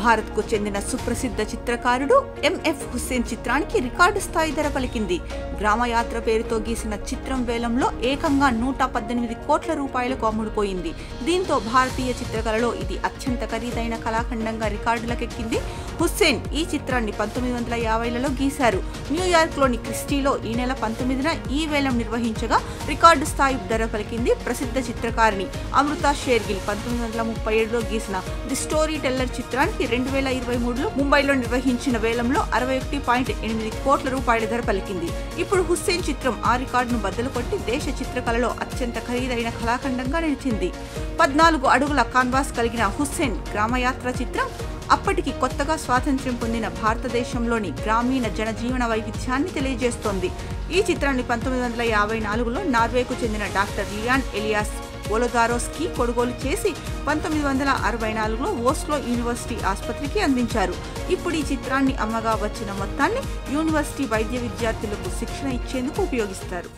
భారత్కు చెందిన సుప్రసిద్ధ చిత్రకారుడు ఎంఎఫ్ హుస్సేన్ చిత్రానికి రికార్డు స్థాయి ధర పలికింది. గ్రామయాత్ర పేరుతో గీసిన చిత్రం వేలంలో ఏకంగా 118 కోట్ల రూపాయలకు అమ్ముడుపోయింది. దీంతో భారతీయ చిత్రకళలో ఇది అత్యంత ఖరీదైన కళాఖండంగా రికార్డులకెక్కింది. హుస్సేన్ ఈ చిత్రాన్ని 1950లలో గీశారు. న్యూయార్క్లోని క్రిస్టీలో ఈ నెల 19న ఈ వేలం నిర్వహించగా రికార్డు స్థాయి ధర పలికింది ప్రసిద్ధ చిత్రకారిణి అమృతా షేర్గిల్ 1937లో గీసిన ది స్టోరీ టెల్లర్ చిత్రానికి 2023లో ముంబైలో నిర్వహించిన వేలంలో 61.8 కోట్ల రూపాయల ధర పలికింది. ఇప్పుడు హుస్సేన్ చిత్రం ఆ రికార్డును బద్దలు కొట్టి దేశ చిత్రకళలో అత్యంత ఖరీదైన కళాఖండంగా నిలిచింది. 14 అడుగుల కాన్వాస్ కలిగిన హుస్సేన్ గ్రామయాత్ర చిత్రం అప్పటికి కొత్తగా స్వాతంత్ర్యం పొందిన భారతదేశంలోని గ్రామీణ జనజీవన వైవిధ్యాన్ని తెలియజేస్తోంది. ఈ చిత్రాన్ని 1954లో నార్వేకు చెందిన డాక్టర్ లియాన్ ఎలియాస్ వోలోదారోస్కి కొనుగోలు చేసి 1964లో ఓస్లో యూనివర్సిటీ ఆసుపత్రికి అందించారు. ఇప్పుడు ఈ చిత్రాన్ని అమ్మగా వచ్చిన మొత్తాన్ని యూనివర్సిటీ వైద్య విద్యార్థులకు శిక్షణ ఇచ్చేందుకు ఉపయోగిస్తారు.